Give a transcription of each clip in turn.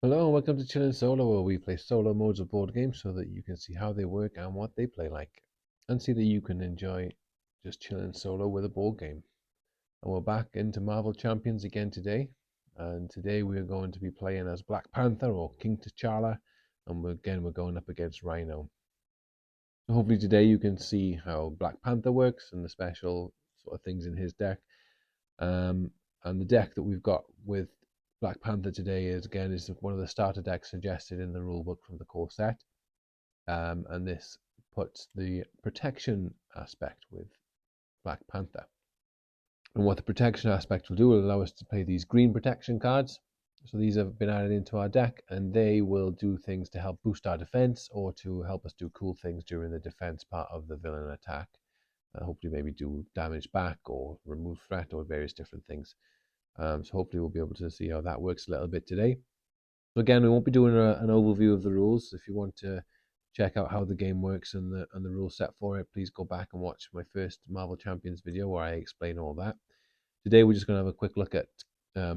Hello and welcome to Chillin' Solo, where we play solo modes of board games so that you can see how they work and what they play like, and see that you can enjoy just chilling solo with a board game. And we're back into Marvel Champions again today, and today we're going to be playing as Black Panther or King T'Challa, and we're going up against Rhino. So hopefully today you can see how Black Panther works and the special sort of things in his deck. And the deck that we've got with Black Panther today is one of the starter decks suggested in the rulebook from the core set. And this puts the protection aspect with Black Panther. And what the protection aspect will do will allow us to play these green protection cards. So these have been added into our deck, and they will do things to help boost our defense or to help us do cool things during the defense part of the villain attack. Hopefully maybe do damage back or remove threat or various different things. So hopefully we'll be able to see how that works a little bit today. So again, we won't be doing an overview of the rules. If you want to check out how the game works and the rule set for it, please go back and watch my first Marvel Champions video where I explain all that. Today we're just going to have a quick look at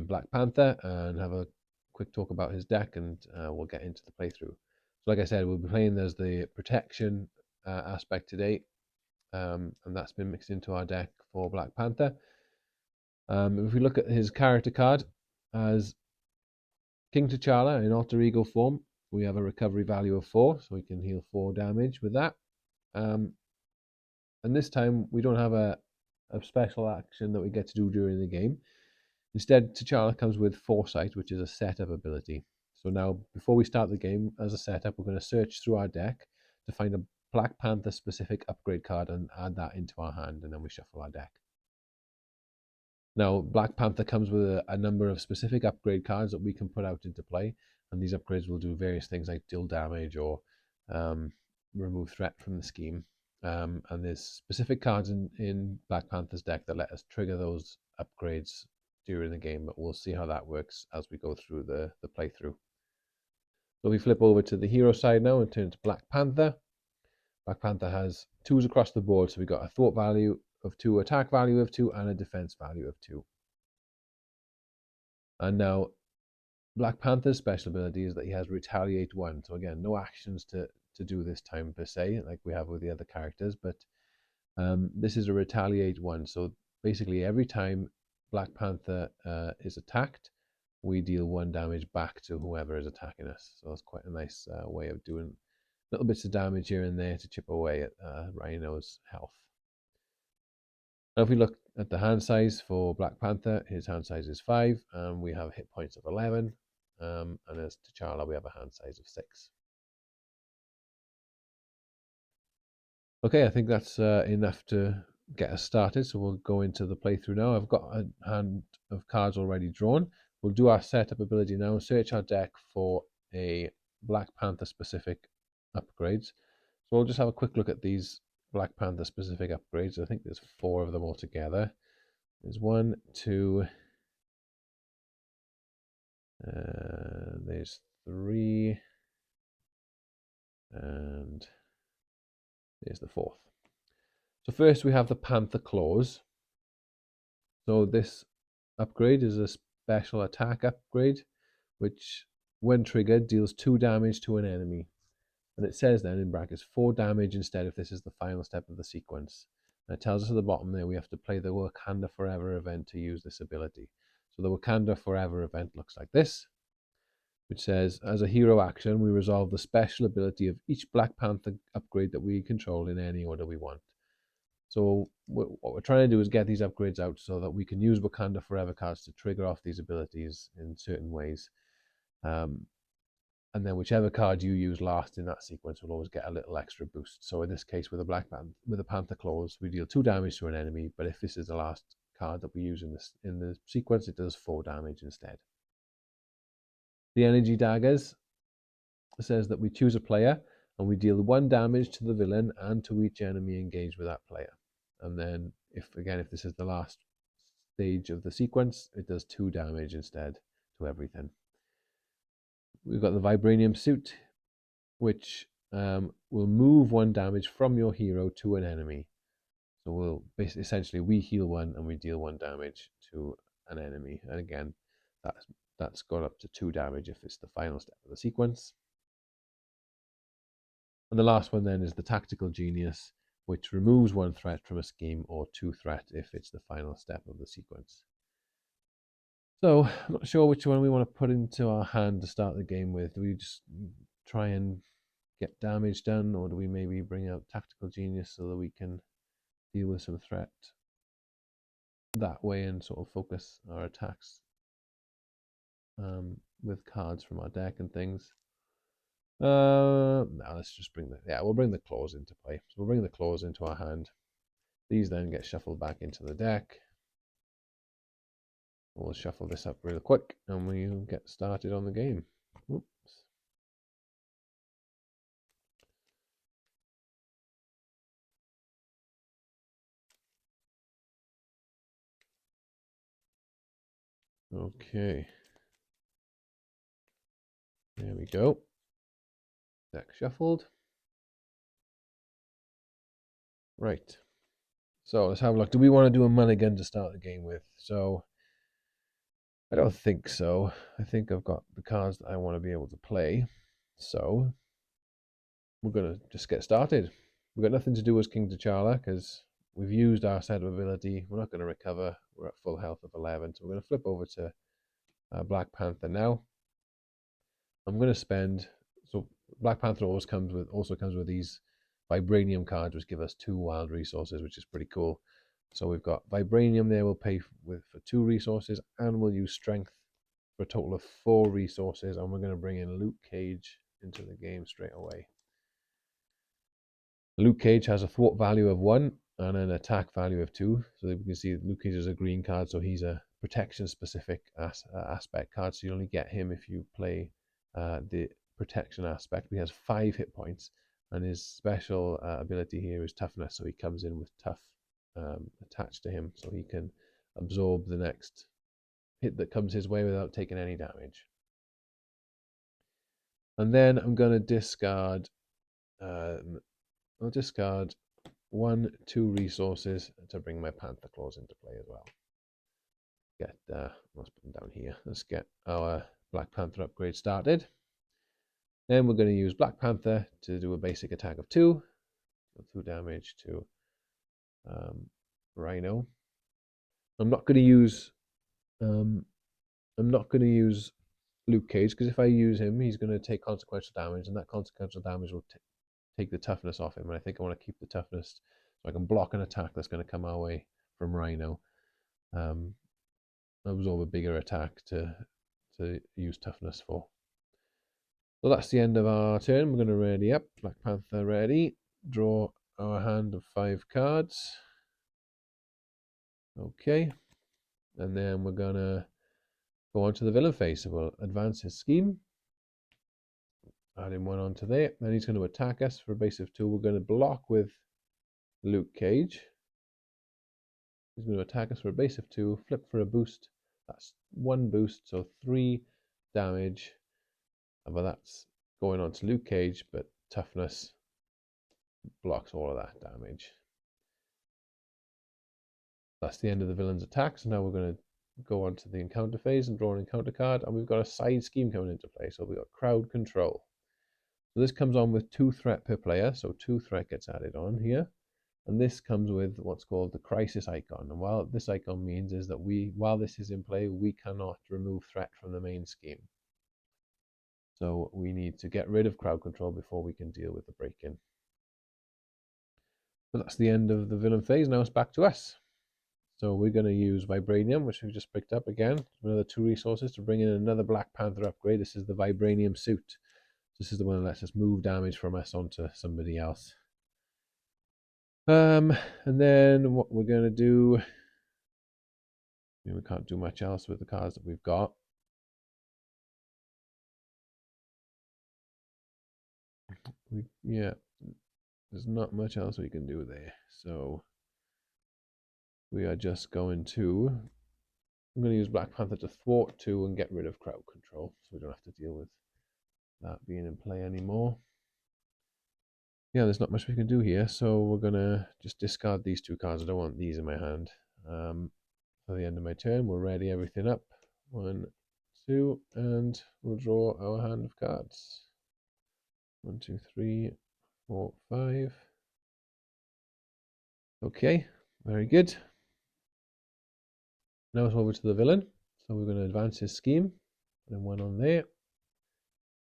Black Panther and have a quick talk about his deck, and we'll get into the playthrough. So like I said, we'll be playing as the protection aspect today, and that's been mixed into our deck for Black Panther. If we look at his character card as King T'Challa in alter ego form, we have a recovery value of 4, so we can heal 4 damage with that. And this time we don't have a special action that we get to do during the game. Instead, T'Challa comes with Foresight, which is a setup ability. So now, before we start the game, as a setup, we're going to search through our deck to find a Black Panther specific upgrade card and add that into our hand, and then we shuffle our deck. Now, Black Panther comes with a number of specific upgrade cards that we can put out into play, and these upgrades will do various things like deal damage or remove threat from the scheme. And there's specific cards in Black Panther's deck that let us trigger those upgrades during the game, but we'll see how that works as we go through the playthrough. So we flip over to the hero side now and turn to Black Panther. Black Panther has 2s across the board, so we've got a thought value of 2, attack value of 2, and a defense value of 2. And now Black Panther's special ability is that he has Retaliate 1. So again, no actions to do this time per se, like we have with the other characters, but this is a Retaliate 1. So basically every time Black Panther is attacked, we deal 1 damage back to whoever is attacking us. So that's quite a nice way of doing little bits of damage here and there to chip away at Rhino's health. Now if we look at the hand size for Black Panther, his hand size is 5, and we have hit points of 11. And as T'Challa, we have a hand size of 6. Okay, I think that's enough to get us started, so we'll go into the playthrough now. I've got a hand of cards already drawn. We'll do our setup ability now and search our deck for a Black Panther specific upgrades. So we'll just have a quick look at these Black Panther specific upgrades. I think there's 4 of them altogether. There's 1, 2, there's 3, and there's the 4th. So first we have the Panther Claws. So this upgrade is a special attack upgrade, which when triggered deals 2 damage to an enemy. And it says then in brackets 4 damage instead if this is the final step of the sequence. And it tells us at the bottom there we have to play the Wakanda Forever event to use this ability. So the Wakanda Forever event looks like this, which says, as a hero action, we resolve the special ability of each Black Panther upgrade that we control in any order we want. So what we're trying to do is get these upgrades out so that we can use Wakanda Forever cards to trigger off these abilities in certain ways. And then whichever card you use last in that sequence will always get a little extra boost. So in this case, with a Panther Claws, we deal 2 damage to an enemy, but if this is the last card that we use in the sequence, it does 4 damage instead. The Energy Daggers says that we choose a player and we deal 1 damage to the villain and to each enemy engaged with that player. And then if this is the last stage of the sequence, it does 2 damage instead to everything. We've got the Vibranium Suit, which will move 1 damage from your hero to an enemy. So we'll essentially we heal 1 and we deal 1 damage to an enemy. And again, that That's gone up to 2 damage if it's the final step of the sequence. And the last one then is the Tactical Genius, which removes 1 threat from a scheme or 2 threat if it's the final step of the sequence. So I'm not sure which one we want to put into our hand to start the game with. Do we just try and get damage done, or do we maybe bring out Tactical Genius so that we can deal with some threat that way and sort of focus our attacks with cards from our deck and things? Now let's just we'll bring the claws into play. So we'll bring the claws into our hand. These then get shuffled back into the deck. We'll shuffle this up real quick and we'll get started on the game. Oops. Okay. There we go. Deck shuffled. Right. So let's have a look. Do we want to do a mulligan to start the game with? So I don't think so. I think I've got the cards that I want to be able to play. So we're going to just get started. We've got nothing to do as King T'Challa because we've used our set of ability. We're not going to recover. We're at full health of 11. So we're going to flip over to Black Panther now. I'm going to spend... So Black Panther also comes with these Vibranium cards, which give us 2 wild resources, which is pretty cool. So we've got Vibranium there, we'll pay for 2 resources, and we'll use Strength for a total of 4 resources, and we're going to bring in Luke Cage into the game straight away. Luke Cage has a thwart value of 1 and an attack value of 2. So we can see Luke Cage is a green card, so he's a protection specific aspect card, so you only get him if you play the protection aspect. He has 5 hit points, and his special ability here is toughness, so he comes in with tough attached to him, so he can absorb the next hit that comes his way without taking any damage. And then I'm going to discard I'll discard 1, 2 resources to bring my Panther Claws into play as well. Let's put them down here. Let's get our Black Panther upgrade started. Then we're going to use Black Panther to do a basic attack of 2. So 2 damage to Rhino. I'm not going to use Luke Cage, because if I use him, he's going to take consequential damage, and that consequential damage will take the toughness off him. And I think I want to keep the toughness so I can block an attack that's going to come our way from Rhino. Absorb a bigger attack to use toughness for. So that's the end of our turn. We're going to ready up. Black Panther ready. Draw our hand of 5 cards. Okay. And then we're going to go on to the villain phase. So we'll advance his scheme. Adding 1 onto there. Then he's going to attack us for a base of 2. We're going to block with Luke Cage. He's going to attack us for a base of 2. Flip for a boost. That's 1 boost, so 3 damage. But that's going on to Luke Cage, but toughness blocks all of that damage. That's the end of the villain's attack. So now we're going to go on to the encounter phase and draw an encounter card. And we've got a side scheme coming into play. So we've got crowd control. So this comes on with 2 threat per player. So 2 threat gets added on here. And this comes with what's called the crisis icon. And what this icon means is that while this is in play, we cannot remove threat from the main scheme. So we need to get rid of crowd control before we can deal with the break-in. But that's the end of the villain phase. Now it's back to us. So we're going to use Vibranium, which we just picked up again. Another 2 resources to bring in another Black Panther upgrade. This is the Vibranium suit. This is the one that lets us move damage from us onto somebody else. And then what we're going to do, we can't do much else with the cards that we've got. There's not much else we can do there. So we are just going to, I'm going to use Black Panther to thwart 2 and get rid of crowd control, so we don't have to deal with that being in play anymore. Yeah, there's not much we can do here, so we're going to just discard these 2 cards. I don't want these in my hand. For the end of my turn, we'll ready everything up. 1, 2, and we'll draw our hand of cards. 1, 2, 3, 4, 5. Okay, very good. Now it's over to the villain. So we're going to advance his scheme. Put him 1 on there.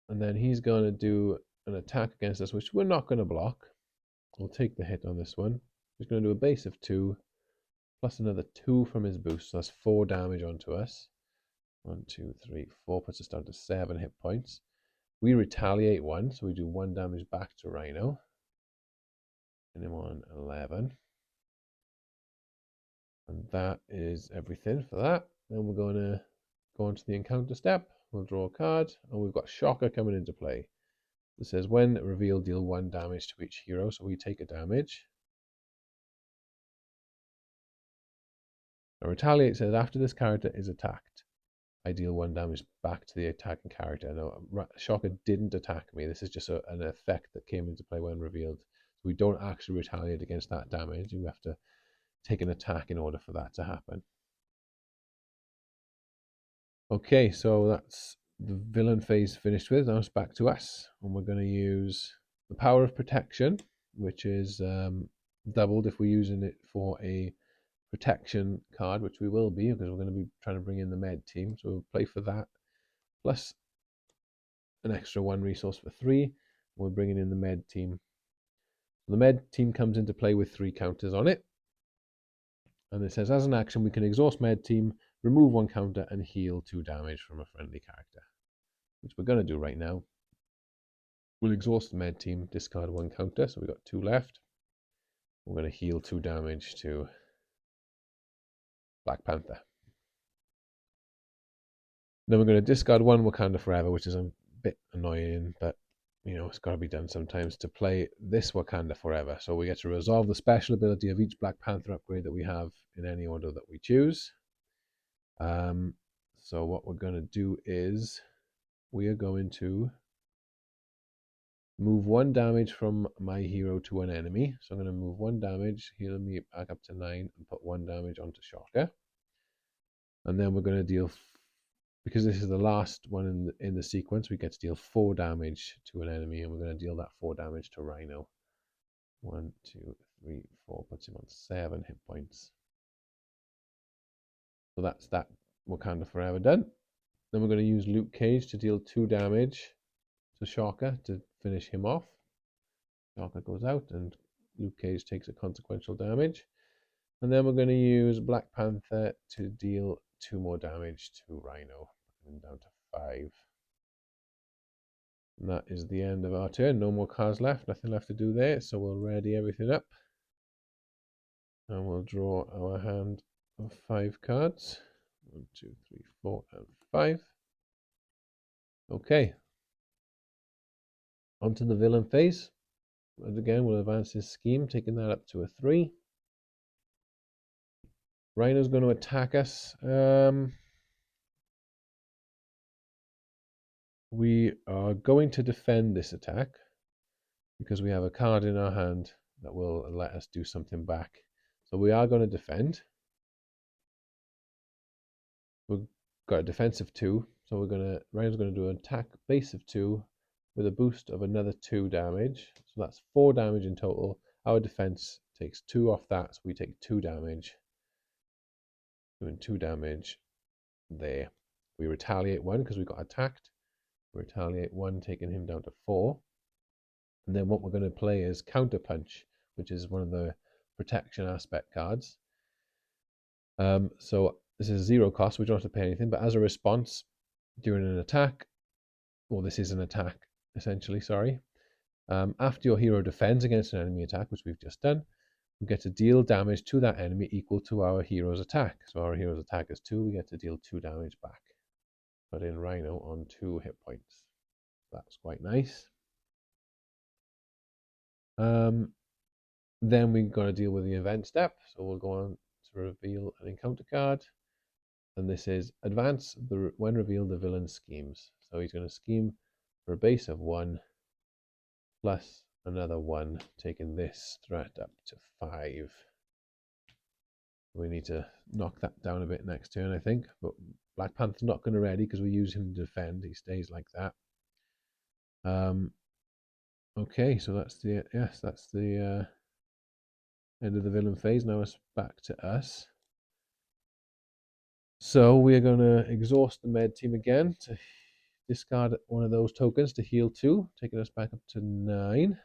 And then he's going to do an attack against us, which we're not going to block. We'll take the hit on this one. He's going to do a base of 2, plus another 2 from his boost. So that's 4 damage onto us. 1, 2, 3, 4 puts us down to 7 hit points. We retaliate 1, so we do 1 damage back to Rhino. And him on 11. And that is everything for that. Then we're going to go on to the encounter step. We'll draw a card, and we've got Shocker coming into play. It says when revealed, deal 1 damage to each hero, so we take a damage. Now retaliate says after this character is attacked, I deal 1 damage back to the attacking character. Now Shocker didn't attack me. This is just an effect that came into play when revealed. So we don't actually retaliate against that damage. You have to take an attack in order for that to happen. Okay, so that's the villain phase finished with. Now it's back to us, and we're going to use the power of protection, which is doubled if we're using it for a protection card, which we will be because we're going to be trying to bring in the med team. So we'll play for that, plus an extra 1 resource for 3. We're bringing in the med team. The med team comes into play with 3 counters on it. And it says, as an action, we can exhaust med team, remove 1 counter, and heal 2 damage from a friendly character, which we're going to do right now. We'll exhaust the med team, discard 1 counter, so we've got 2 left. We're going to heal 2 damage to Black Panther. Then we're going to discard 1 Wakanda Forever, which is a bit annoying, but you know, it's got to be done sometimes to play this Wakanda Forever. So we get to resolve the special ability of each Black Panther upgrade that we have in any order that we choose. So what we're going to do is we are going to move 1 damage from my hero to an enemy. So I'm going to move 1 damage, heal me back up to 9, and put 1 damage onto Shocker. And then we're going to deal, because this is the last one in the sequence, we get to deal 4 damage to an enemy, and we're going to deal that 4 damage to Rhino. 1, 2, 3, 4, puts him on 7 hit points. So that's that Wakanda Forever done. Then we're going to use Luke Cage to deal 2 damage to Shocker to finish him off. Shocker goes out, and Luke Cage takes a consequential damage. And then we're going to use Black Panther to deal 2 more damage to Rhino, down to 5. And that is the end of our turn. No more cards left, nothing left to do there, so we'll ready everything up. And we'll draw our hand of 5 cards. 1, 2, 3, 4, and 5. Okay. Onto the villain phase. And again, we'll advance his scheme, taking that up to a 3. Rhino's going to attack us. We are going to defend this attack because we have a card in our hand that will let us do something back. So we are going to defend. We've got a defense of 2, so Rhino's going to do an attack base of 2 with a boost of another 2 damage. So that's 4 damage in total. Our defense takes 2 off that, so we take 2 damage. Doing 2 damage there. We retaliate 1 because we got attacked. Retaliate 1, taking him down to 4. And then what we're going to play is Counter Punch, which is one of the protection aspect cards. So this is 0 cost, we don't have to pay anything, but as a response during an attack, well, this is an attack essentially, sorry. After your hero defends against an enemy attack, which we've just done, we get to deal damage to that enemy equal to our hero's attack. So our hero's attack is 2, we get to deal 2 damage back. Put in Rhino on 2 hit points. That's quite nice. Then we've got to deal with the event step. So we'll go on to reveal an encounter card. And this is advance when revealed the villain schemes. So he's going to scheme for a base of 1 plus another 1, taking this threat up to 5. We need to knock that down a bit next turn, I think, but Black Panther's not going to ready because we use him to defend. He stays like that. Okay, so that's the that's the end of the villain phase. Now it's back to us. So we're going to exhaust the med team again to discard one of those tokens to heal 2, taking us back up to 9.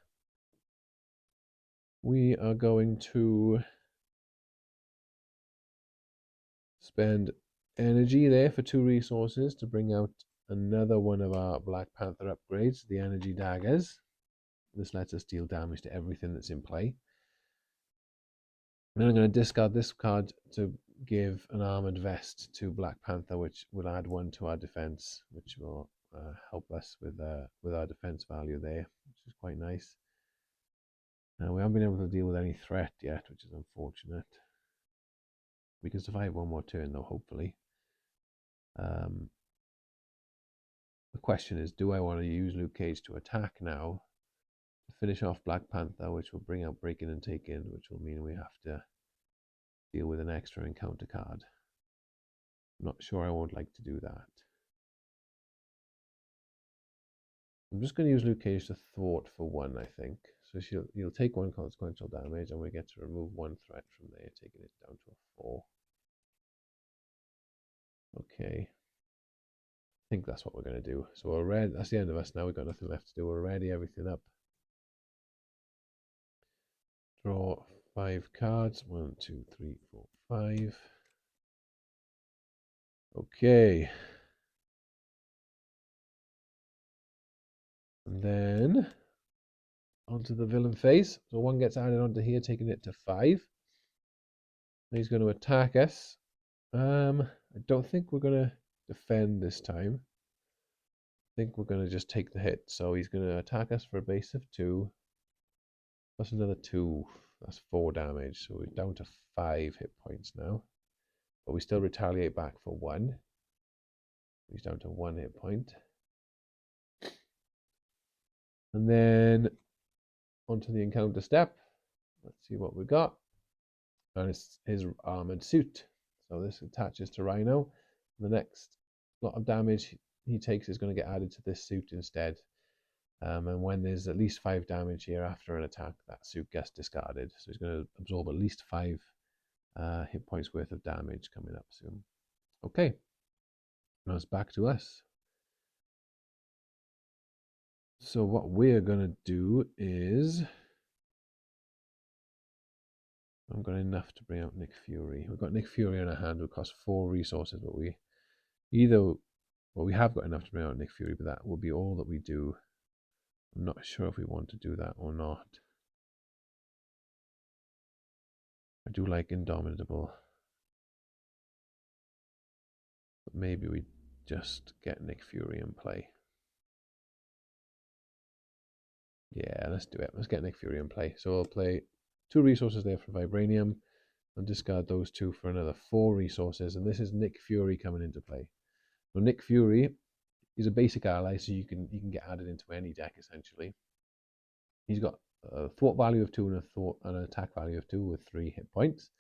We are going to spend energy there for 2 resources to bring out another one of our Black Panther upgrades, the energy daggers. This lets us deal damage to everything that's in play. Then I'm going to discard this card to give an armored vest to Black Panther, which will add 1 to our defense, which will help us with our defense value there, which is quite nice. We haven't been able to deal with any threat yet, which is unfortunate. We can survive one more turn though, hopefully. The question is, do I want to use Luke Cage to attack now to finish off Black Panther, which will bring out Break In and Take In, which will mean we have to deal with an extra encounter card. I'm not sure I would like to do that. I'm just going to use Luke Cage to thwart for 1, I think. So you'll take 1 consequential damage, and we get to remove 1 threat from there, taking it down to a 4. Okay. I think that's what we're going to do. So we're ready. That's the end of us now. We've got nothing left to do. We're ready everything up. Draw 5 cards. 1, 2, 3, 4, 5. Okay. And then onto the villain phase. So 1 gets added onto here, taking it to 5. He's going to attack us. I don't think we're going to defend this time. I think we're going to just take the hit. So he's going to attack us for a base of 2. Plus another 2. That's 4 damage. So we're down to 5 hit points now. But we still retaliate back for 1. He's down to 1 hit point. And then onto the encounter step. Let's see what we got. And it's his armored suit. So this attaches to Rhino. The next lot of damage he takes is going to get added to this suit instead. And when there's at least 5 damage here after an attack, that suit gets discarded. So he's going to absorb at least 5 hit points worth of damage coming up soon. Okay, now it's back to us. So what we're going to do is, I've got enough to bring out Nick Fury. We've got Nick Fury in our hand, who costs 4 resources, but we have got enough to bring out Nick Fury, but that will be all that we do. I'm not sure if we want to do that or not. I do like Indomitable, but maybe we just get Nick Fury in play. Yeah, let's do it. Let's get Nick Fury in play. So I'll play 2 resources there for Vibranium and discard those 2 for another 4 resources. And this is Nick Fury coming into play. So Nick Fury is a basic ally, so you can get added into any deck essentially. He's got a thwart value of 2 and an attack value of 2 with 3 hit points.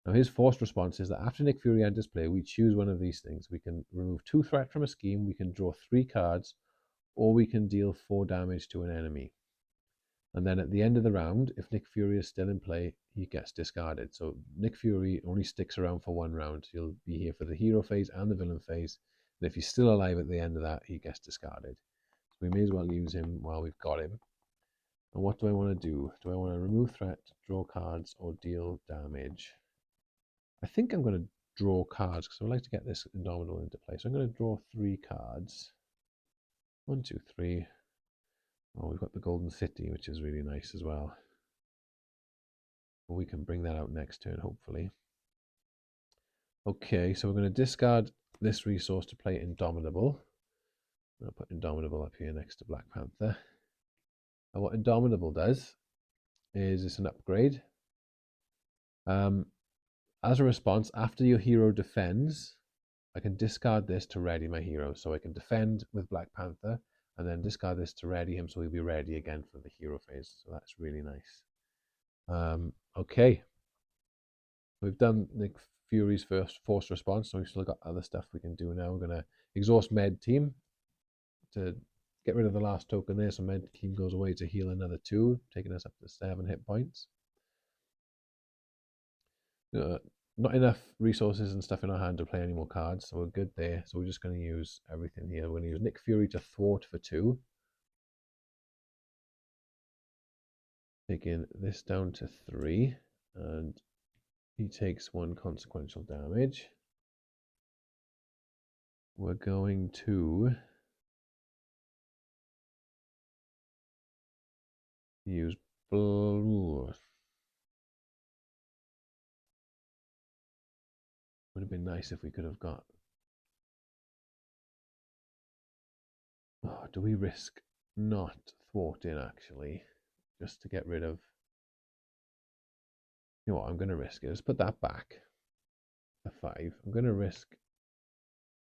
Now his forced response is that after Nick Fury enters play, we choose one of these things. We can remove 2 threat from a scheme, we can draw 3 cards, or we can deal 4 damage to an enemy. And then at the end of the round, if Nick Fury is still in play, he gets discarded. So Nick Fury only sticks around for 1 round. He'll be here for the hero phase and the villain phase. And if he's still alive at the end of that, he gets discarded. So we may as well use him while we've got him. And what do I want to do? Do I want to remove threat, draw cards, or deal damage? I think I'm going to draw cards because I would like to get this Indomitable into play. So I'm going to draw 3 cards. 1, 2, 3. Oh, we've got the Golden City, which is really nice as well. We can bring that out next turn, hopefully. Okay, so we're going to discard this resource to play Indomitable. I'll put Indomitable up here next to Black Panther. And what Indomitable does is it's an upgrade. As a response, after your hero defends, I can discard this to ready my hero. So I can defend with Black Panther, and then discard this to ready him so he'll be ready again for the hero phase. So that's really nice. Okay. We've done Nick Fury's first forced response, so we've still got other stuff we can do now. We're going to exhaust med team to get rid of the last token there, so med team goes away to heal another 2, taking us up to 7 hit points. Not enough resources and stuff in our hand to play any more cards, so we're good there. So we're just going to use everything here. We're going to use Nick Fury to thwart for 2. Taking this down to 3, and he takes 1 consequential damage. We're going to use blue. Would have been nice if we could have got. Oh, do we risk not thwarting actually, just to get rid of? You know what? I'm going to risk it. Let's put that back. A 5. I'm going to risk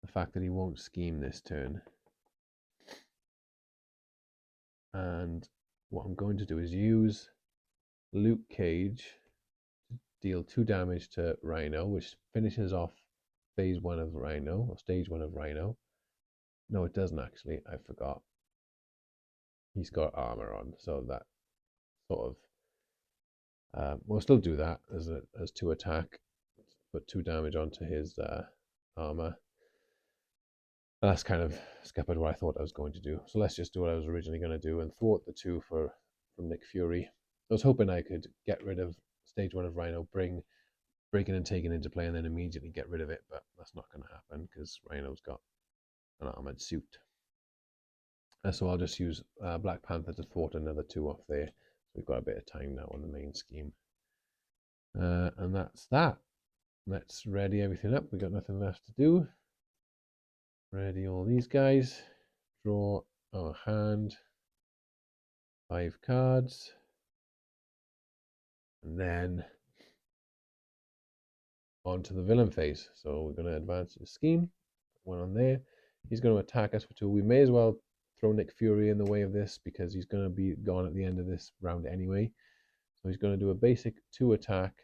the fact that he won't scheme this turn. And what I'm going to do is use Luke Cage to deal 2 damage to Rhino, which finishes off phase 1 of Rhino, or stage 1 of Rhino. No, it doesn't actually. I forgot. He's got armor on, so that sort of we'll still do that as 2 attack, put 2 damage onto his armor. That's kind of scuppered what I thought I was going to do. So let's just do what I was originally going to do and thwart the 2 from Nick Fury. I was hoping I could get rid of stage 1 of Rhino, bring Breaking and Taking into play, and then immediately get rid of it, but that's not going to happen because Rhino's got an armored suit. So I'll just use Black Panther to thwart another 2 off there. So we've got a bit of time now on the main scheme. And that's that. Let's ready everything up. We've got nothing left to do. Ready all these guys. Draw our hand. 5 cards. And then on to the villain phase. So we're going to advance the scheme. 1 on there. He's going to attack us for 2. We may as well throw Nick Fury in the way of this because he's going to be gone at the end of this round anyway. So he's going to do a basic 2 attack.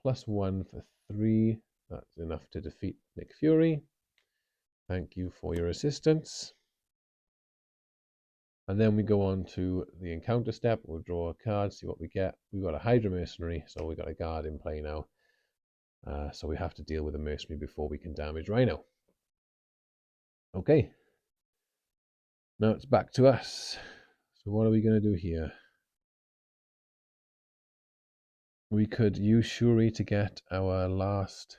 +1 for 3. That's enough to defeat Nick Fury. Thank you for your assistance. And then we go on to the encounter step. We'll draw a card, see what we get. We've got a Hydra Mercenary, so we've got a guard in play now. So we have to deal with a mercenary before we can damage Rhino. Okay. Now it's back to us. So what are we going to do here? We could use Shuri to get our last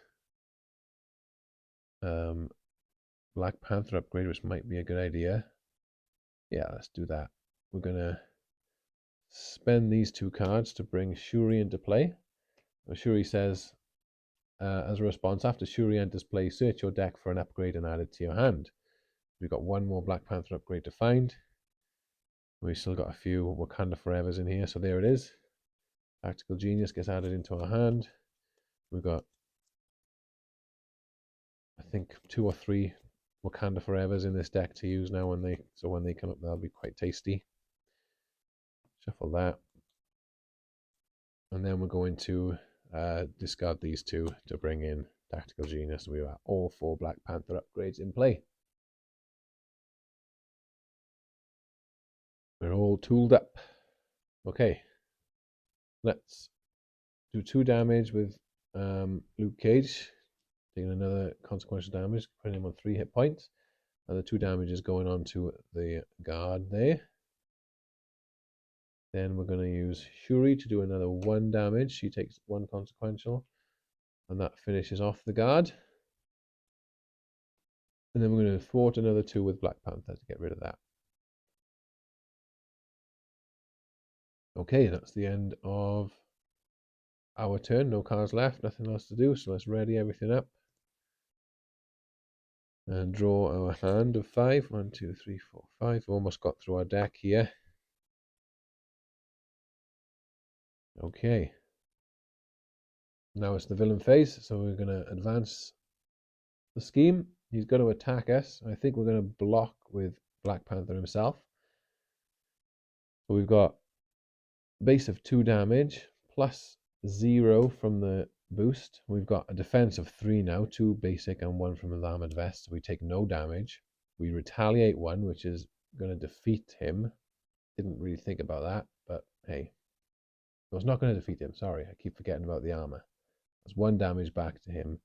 Black Panther upgrade, which might be a good idea. Yeah, let's do that. We're going to spend these 2 cards to bring Shuri into play. Well, Shuri says, as a response, after Shuri enters play, search your deck for an upgrade and add it to your hand. We've got 1 more Black Panther upgrade to find. We've still got a few Wakanda Forevers in here, so there it is. Tactical Genius gets added into our hand. We've got, I think, 2 or 3 Wakanda Forevers in this deck to use now when they come up, they'll be quite tasty. Shuffle that. And then we're going to discard these 2 to bring in Tactical Genius. We've got all 4 Black Panther upgrades in play. We're all tooled up. Okay. Let's do 2 damage with Luke Cage. Taking another consequential damage, putting him on 3 hit points. And the 2 damage is going on to the guard there. Then we're going to use Shuri to do another 1 damage. She takes 1 consequential. And that finishes off the guard. And then we're going to thwart another 2 with Black Panther to get rid of that. Okay, that's the end of our turn. No cards left, nothing else to do. So let's ready everything up. And draw our hand of 5. 1, 2, 3, 4, 5. We almost got through our deck here. Okay. Now it's the villain phase, so we're going to advance the scheme. He's going to attack us. I think we're going to block with Black Panther himself. So we've got base of 2 damage, plus 0 from the boost. We've got a defense of 3 now, 2 basic and 1 from his armored vest. So we take no damage. We retaliate 1, which is going to defeat him. Didn't really think about that, but hey. No, it's not going to defeat him. Sorry, I keep forgetting about the armor. That's 1 damage back to him.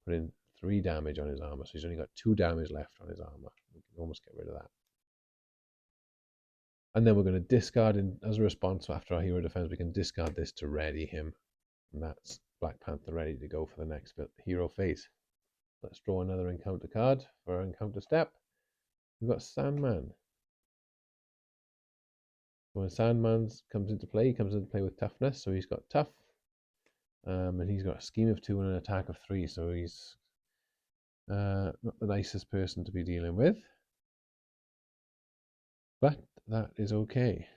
Put in 3 damage on his armor. So he's only got 2 damage left on his armor. We can almost get rid of that. And then we're going to discard, as a response after our hero defense, we can discard this to ready him. And that's Black Panther ready to go for the next hero phase. Let's draw another encounter card for our encounter step. We've got Sandman. When Sandman comes into play, he comes into play with toughness, so he's got tough. And he's got a scheme of 2 and an attack of 3, so he's not the nicest person to be dealing with. But that is okay.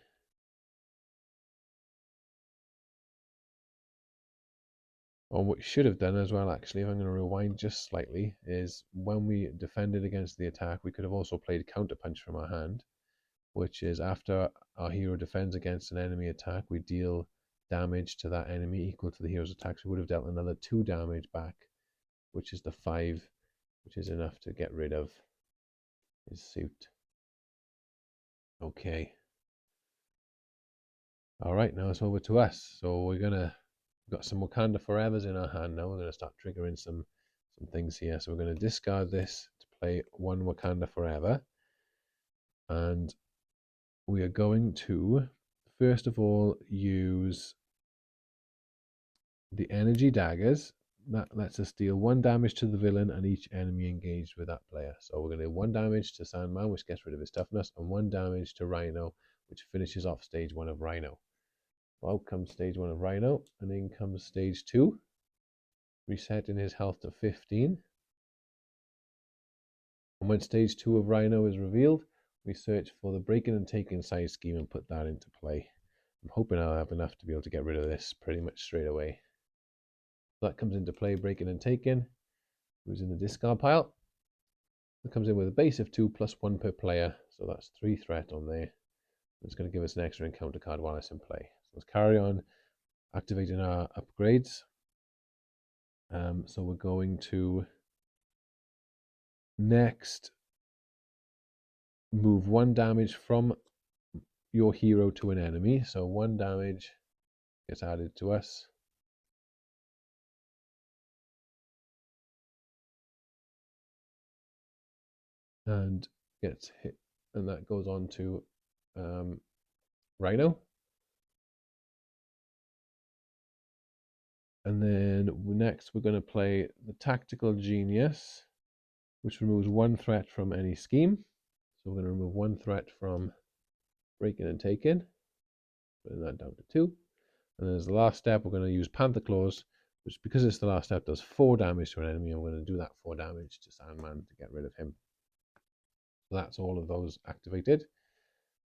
Or what you should have done as well, actually, if I'm going to rewind just slightly, is when we defended against the attack, we could have also played counterpunch from our hand, which is after our hero defends against an enemy attack, we deal damage to that enemy equal to the hero's attack. So we would have dealt another 2 damage back, which is the 5, which is enough to get rid of his suit. Okay. All right, now it's over to us. So we've got some Wakanda Forevers in our hand now. We're going to start triggering some things here. So we're going to discard this to play 1 Wakanda Forever. And we are going to, first of all, use the energy daggers. That lets us deal 1 damage to the villain and each enemy engaged with that player. So we're going to do 1 damage to Sandman, which gets rid of his toughness, and 1 damage to Rhino, which finishes off stage 1 of Rhino. So out comes stage 1 of Rhino, and in comes stage 2, resetting his health to 15. And when stage 2 of Rhino is revealed, we search for the breaking and taking side scheme and put that into play. I'm hoping I'll have enough to be able to get rid of this pretty much straight away. So that comes into play, breaking and taking. Who's in the discard pile. It comes in with a base of 2 plus 1 per player. So that's 3 threat on there. It's going to give us an extra encounter card while it's in play. So let's carry on activating our upgrades. So we're going to next move 1 damage from your hero to an enemy. So 1 damage gets added to us. And gets hit, and that goes on to Rhino. And then next we're going to play the Tactical Genius, which removes 1 threat from any scheme. So we're going to remove 1 threat from breaking and taking, putting that down to 2. And then as the last step, we're going to use Panther Claws, which, because it's the last step, does 4 damage to an enemy. I'm going to do that 4 damage to Sandman to get rid of him. So that's all of those activated.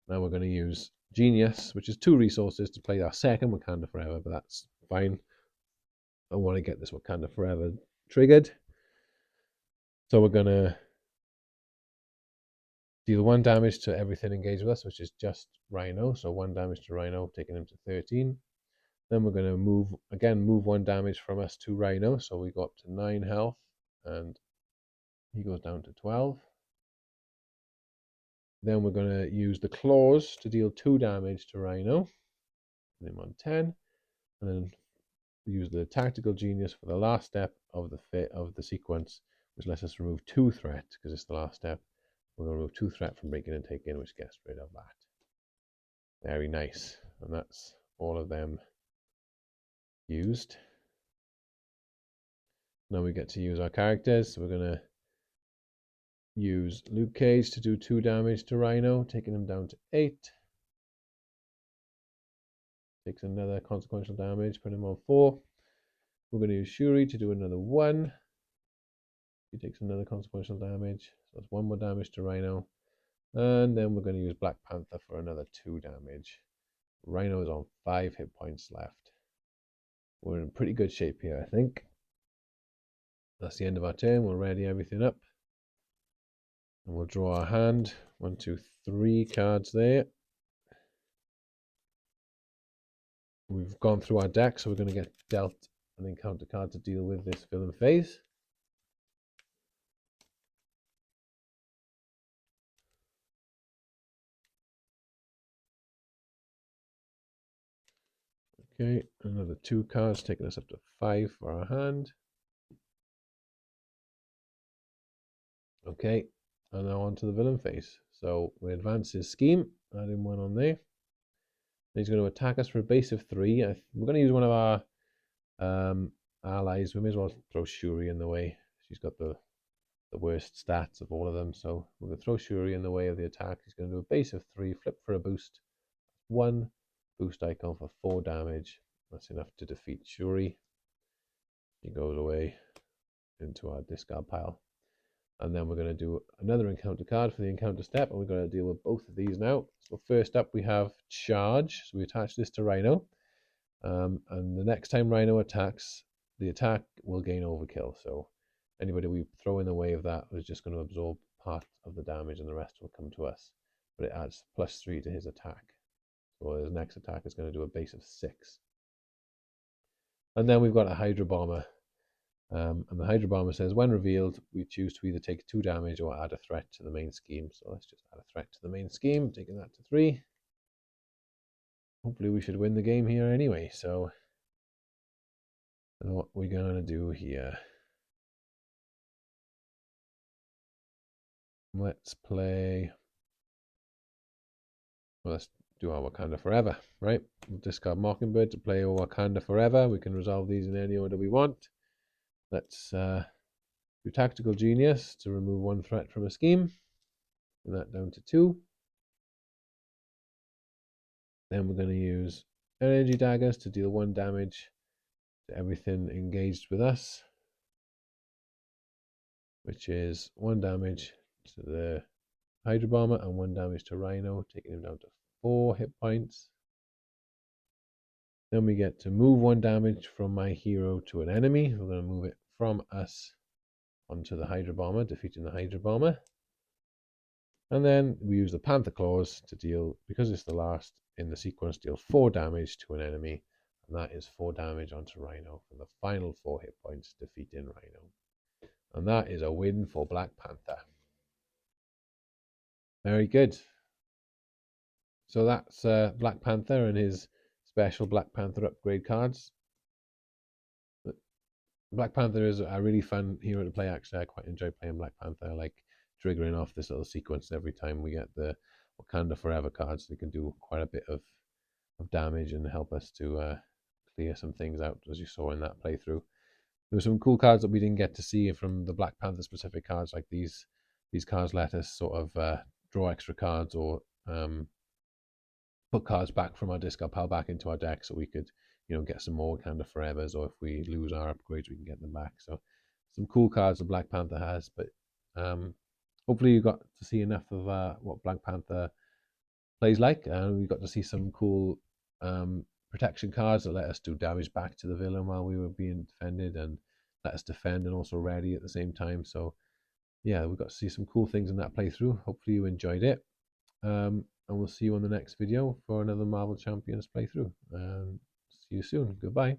Now we're going to use Genius, which is 2 resources to play our second Wakanda Forever, but that's fine. I want to get this Wakanda Forever triggered. So we're going to deal 1 damage to everything engaged with us, which is just Rhino. So 1 damage to Rhino, taking him to 13. Then we're going to move 1 damage from us to Rhino. So we go up to 9 health, and he goes down to 12. Then we're going to use the claws to deal 2 damage to Rhino. Put him on 10. And then use the Tactical Genius for the last step of the sequence, which lets us remove 2 threat, because it's the last step. We're going to remove 2 threat from breaking and taking, which gets rid of that. Very nice. And that's all of them used. Now we get to use our characters. So we're going to use Luke Cage to do 2 damage to Rhino, taking him down to 8. Takes another consequential damage, put him on 4. We're going to use Shuri to do another 1. He takes another consequential damage. So that's 1 more damage to Rhino. And then we're going to use Black Panther for another 2 damage. Rhino is on 5 hit points left. We're in pretty good shape here, I think. That's the end of our turn. We'll ready everything up. And we'll draw our hand. 1, 2, 3 cards there. We've gone through our deck, so we're going to get dealt an encounter card to deal with this villain phase. Okay, another 2 cards, taking us up to 5 for our hand. Okay, and now on to the villain phase. So we advance his scheme, adding 1 on there. He's going to attack us for a base of 3. We're going to use one of our allies. We may as well throw Shuri in the way. She's got the worst stats of all of them. So we're going to throw Shuri in the way of the attack. He's going to do a base of 3, flip for a boost. 1 boost icon for 4 damage. That's enough to defeat Shuri. He goes away into our discard pile. And then we're going to do another encounter card for the encounter step, and we're going to deal with both of these now. So first up we have Charge. So we attach this to Rhino. And the next time Rhino attacks, the attack will gain overkill. So anybody we throw in the way of that is just going to absorb part of the damage and the rest will come to us. But it adds +3 to his attack. So his next attack is going to do a base of 6. And then we've got a Hydra Bomber. And the Hydra Bomber says, when revealed, we choose to either take 2 damage or add a threat to the main scheme. So let's just add a threat to the main scheme, taking that to 3. Hopefully we should win the game here anyway. So what we're going to do here. Let's play. Well, let's do our Wakanda Forever, right? We'll discard Mockingbird to play our Wakanda Forever. We can resolve these in any order we want. Let's do Tactical Genius to remove 1 threat from a scheme. Bring that down to 2. Then we're going to use Energy Daggers to deal 1 damage to everything engaged with us, which is 1 damage to the Hydra Bomber and 1 damage to Rhino, taking him down to 4 hit points. Then we get to move 1 damage from my hero to an enemy. We're going to move it from us onto the Hydra Bomber, defeating the Hydra Bomber. And then we use the Panther Claws to deal, because it's the last in the sequence, deal 4 damage to an enemy. And that is 4 damage onto Rhino for the final 4 hit points, defeating Rhino. And that is a win for Black Panther. Very good. So that's Black Panther and his special Black Panther upgrade cards. Black Panther is a really fun hero to play, actually. I quite enjoy playing Black Panther. I like triggering off this little sequence every time we get the Wakanda Forever cards. They can do quite a bit of damage and help us to clear some things out, as you saw in that playthrough. There were some cool cards that we didn't get to see from the Black Panther specific cards, like these cards let us sort of draw extra cards or put cards back from our discard pile back into our deck, so we could, get some more kind of forevers, or if we lose our upgrades, we can get them back. So some cool cards that Black Panther has, but hopefully you got to see enough of what Black Panther plays like, and we got to see some cool protection cards that let us do damage back to the villain while we were being defended, and let us defend and also ready at the same time. So yeah, we got to see some cool things in that playthrough. Hopefully you enjoyed it. And we'll see you on the next video for another Marvel Champions playthrough. See you soon. Goodbye.